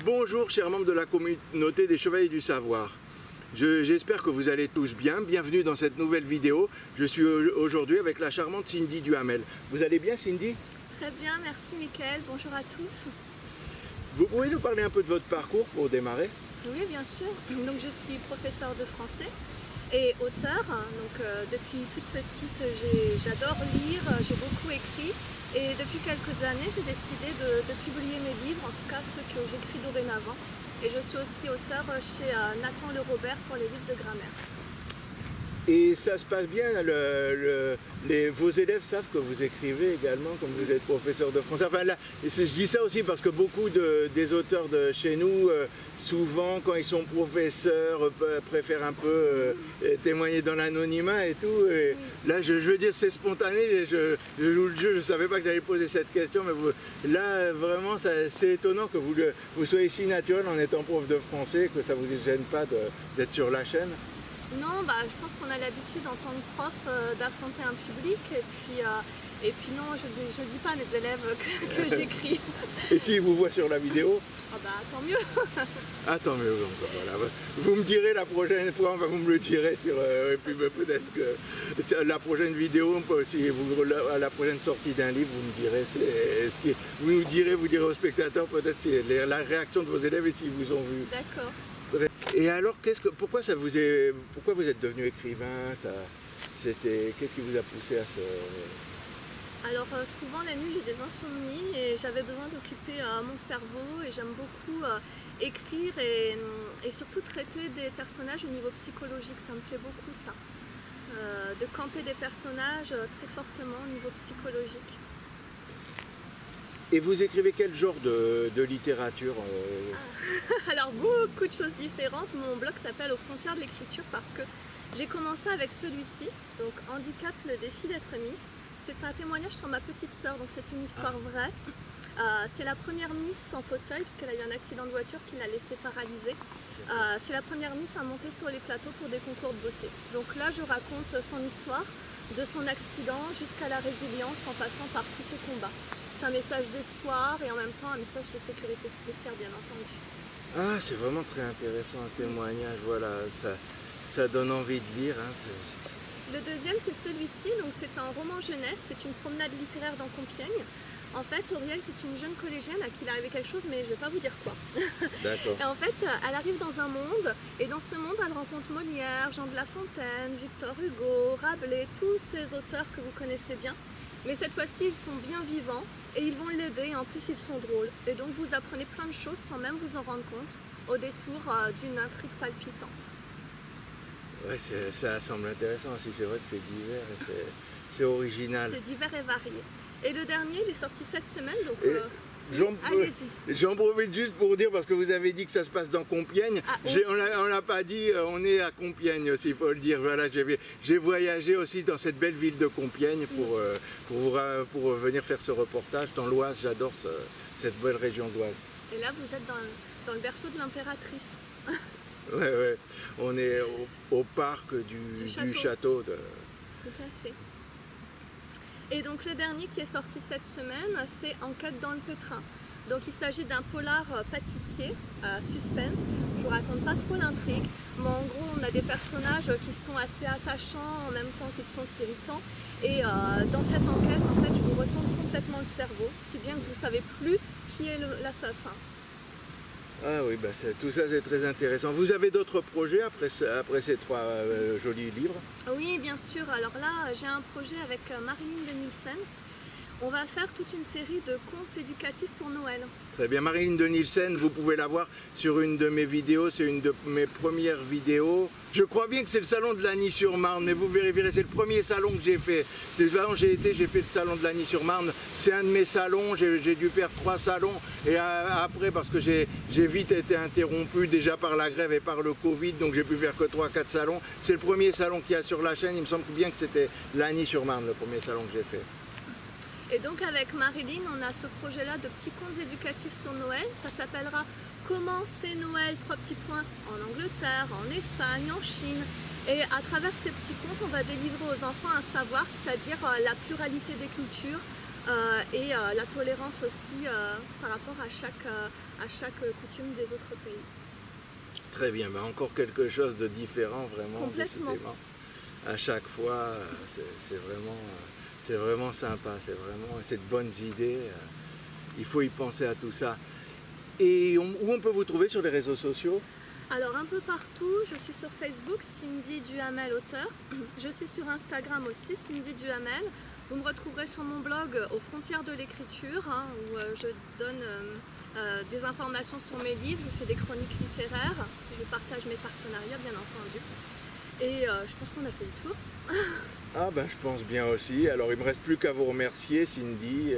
Bonjour chers membres de la communauté des Chevaliers du Savoir. J'espère que vous allez tous bien. Bienvenue dans cette nouvelle vidéo. Je suis aujourd'hui avec la charmante Cindy Duhamel. Vous allez bien Cindy? Très bien, merci Mickaël. Bonjour à tous. Vous pouvez nous parler un peu de votre parcours pour démarrer? Oui, bien sûr. Donc, je suis professeure de français et auteur. Depuis toute petite, j'adore lire, j'ai beaucoup écrit. Et depuis quelques années, j'ai décidé de publier mes livres, en tout cas ceux que j'écris dorénavant. Et je suis aussi auteur chez Nathan Le Robert pour les livres de grammaire. Et ça se passe bien, vos élèves savent que vous écrivez également, comme vous êtes professeur de français. Enfin, là, je dis ça aussi parce que beaucoup des auteurs de chez nous, souvent quand ils sont professeurs, préfèrent un peu témoigner dans l'anonymat et tout. Et là, je veux dire, c'est spontané, je joue le jeu, je ne savais pas que j'allais poser cette question, mais là, vraiment, c'est étonnant que vous soyez si naturel en étant prof de français, que ça ne vous gêne pas d'être sur la chaîne. Non, je pense qu'on a l'habitude en tant que prof d'affronter un public et puis non, je ne dis pas à mes élèves que j'écris. Et s'ils vous voient sur la vidéo? Tant mieux. Ah, tant mieux, donc voilà. Vous me direz la prochaine fois, enfin, vous me le direz sur... et puis peut-être que la prochaine vidéo, à la prochaine sortie d'un livre, vous me direz, vous direz aux spectateurs peut-être la réaction de vos élèves et s'ils vous ont vu. D'accord. Et alors, pourquoi vous êtes devenu écrivain? Qu'est-ce qui vous a poussé à ce... Alors souvent la nuit j'ai des insomnies et j'avais besoin d'occuper mon cerveau et j'aime beaucoup écrire et surtout traiter des personnages au niveau psychologique, ça me plaît beaucoup ça. De camper des personnages très fortement au niveau psychologique. Et vous écrivez quel genre de littérature? Alors beaucoup de choses différentes. Mon blog s'appelle Aux frontières de l'écriture parce que j'ai commencé avec celui-ci, donc Handicap, le défi d'être Miss. C'est un témoignage sur ma petite sœur, donc c'est une histoire vraie. C'est la première Miss en fauteuil puisqu'elle a eu un accident de voiture qui l'a laissée paralysée. C'est la première Miss à monter sur les plateaux pour des concours de beauté. Donc là je raconte son histoire, de son accident jusqu'à la résilience en passant par tous ses combats. C'est un message d'espoir et en même temps un message de sécurité routière bien entendu. Ah, c'est vraiment très intéressant, un témoignage, voilà, ça donne envie de lire. Hein, le deuxième c'est celui-ci, donc c'est un roman jeunesse, c'est une promenade littéraire dans Compiègne. En fait, Auriel c'est une jeune collégienne à qui il est arrivé quelque chose mais je ne vais pas vous dire quoi. D'accord. Et en fait, elle arrive dans un monde et dans ce monde elle rencontre Molière, Jean de La Fontaine, Victor Hugo, Rabelais, tous ces auteurs que vous connaissez bien. Mais cette fois-ci ils sont bien vivants et ils vont l'aider et en plus ils sont drôles. Et donc vous apprenez plein de choses sans même vous en rendre compte au détour d'une intrigue palpitante. Ouais, ça semble intéressant aussi, c'est vrai que c'est divers et c'est original. C'est divers et varié. Et le dernier, il est sorti cette semaine, donc allez-y. J'en profite juste pour dire, parce que vous avez dit que ça se passe dans Compiègne, on l'a pas dit, on est à Compiègne aussi, il faut le dire. Voilà, j'ai voyagé aussi dans cette belle ville de Compiègne pour venir faire ce reportage dans l'Oise, j'adore cette belle région d'Oise. Et là, vous êtes dans le berceau de l'impératrice. Ouais, on est au parc du château. Tout à fait. Et donc le dernier qui est sorti cette semaine, c'est Enquête dans le pétrin. Donc il s'agit d'un polar pâtissier, suspense. Je vous raconte pas trop l'intrigue, mais en gros on a des personnages qui sont assez attachants en même temps qu'ils sont irritants. Et dans cette enquête, en fait, je vous retourne complètement le cerveau, si bien que vous ne savez plus qui est l'assassin. Ah oui, tout ça c'est très intéressant. Vous avez d'autres projets après ces trois jolis livres? Oui, bien sûr. Alors là, j'ai un projet avec Marilyn de Nielsen. On va faire toute une série de contes éducatifs pour Noël. Très bien, Marilyn de Nielsen, vous pouvez la voir sur une de mes vidéos, c'est une de mes premières vidéos. Je crois bien que c'est le salon de Lagny-sur-Marne, mais vous vérifierez, c'est le premier salon que j'ai fait. Déjà, j'ai fait le salon de Lagny-sur-Marne, c'est un de mes salons, j'ai dû faire 3 salons, et après, parce que j'ai vite été interrompu déjà par la grève et par le Covid, donc j'ai pu faire que 3-4 salons. C'est le premier salon qu'il y a sur la chaîne, il me semble bien que c'était Lagny-sur-Marne, le premier salon que j'ai fait. Et donc avec Marilyn, on a ce projet-là de petits contes éducatifs sur Noël. Ça s'appellera Comment c'est Noël, 3 petits points, en Angleterre, en Espagne, en Chine. Et à travers ces petits contes, on va délivrer aux enfants un savoir, c'est-à-dire la pluralité des cultures, et la tolérance aussi par rapport à chaque coutume des autres pays. Très bien, ben encore quelque chose de différent vraiment. Complètement. Décidément. À chaque fois, c'est vraiment sympa, c'est de bonnes idées. Il faut y penser à tout ça. Et où on peut vous trouver sur les réseaux sociaux? Alors un peu partout, je suis sur Facebook, Cindy Duhamel auteur. Je suis sur Instagram aussi, Cindy Duhamel. Vous me retrouverez sur mon blog Aux frontières de l'écriture, où je donne des informations sur mes livres, je fais des chroniques littéraires, je partage mes partenariats bien entendu. Et je pense qu'on a fait le tour. Ah ben je pense bien aussi. Alors il ne me reste plus qu'à vous remercier Cindy.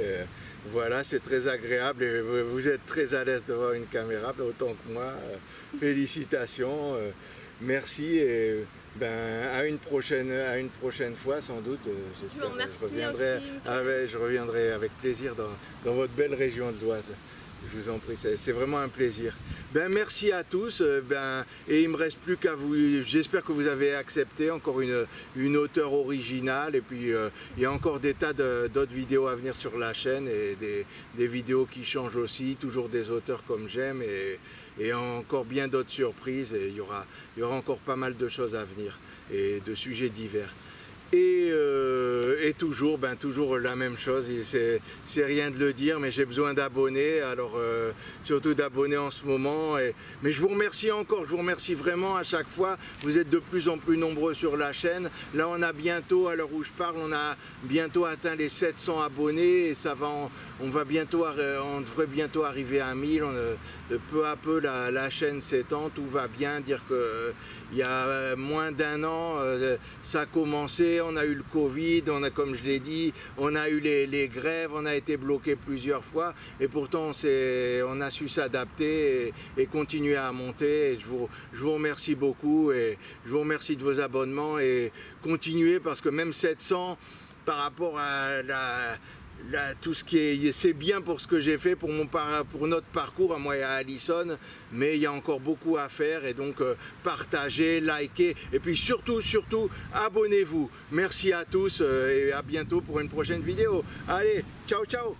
Voilà, c'est très agréable et vous êtes très à l'aise devant une caméra, autant que moi. Félicitations, merci et ben, à une prochaine fois sans doute. Je vous remercie je reviendrai avec plaisir dans votre belle région de l'Oise. Je vous en prie, c'est vraiment un plaisir. Ben, merci à tous, et il ne me reste plus qu'à vous, j'espère que vous avez accepté encore une auteure originale et puis il y a encore des tas d'autres vidéos à venir sur la chaîne et des vidéos qui changent aussi, toujours des auteurs comme j'aime et encore bien d'autres surprises et il y aura encore pas mal de choses à venir et de sujets divers. Et toujours la même chose, c'est rien de le dire, mais j'ai besoin d'abonnés, alors surtout d'abonnés en ce moment. Mais je vous remercie encore, je vous remercie vraiment à chaque fois. Vous êtes de plus en plus nombreux sur la chaîne. Là, on a bientôt, à l'heure où je parle, on a bientôt atteint les 700 abonnés et ça va, on devrait bientôt arriver à 1000. Peu à peu, la chaîne s'étend, tout va bien. Dire que il y a moins d'un an, ça a commencé. On a eu le Covid, comme je l'ai dit, on a eu les grèves, on a été bloqué plusieurs fois et pourtant on a su s'adapter et continuer à monter. Et je vous remercie beaucoup et je vous remercie de vos abonnements et continuez parce que même 700 par rapport à tout ce qui est, c'est bien pour ce que j'ai fait pour notre parcours à moi et à Alison, mais il y a encore beaucoup à faire et donc partagez, likez et puis surtout abonnez-vous. Merci à tous et à bientôt pour une prochaine vidéo. Allez, ciao ciao.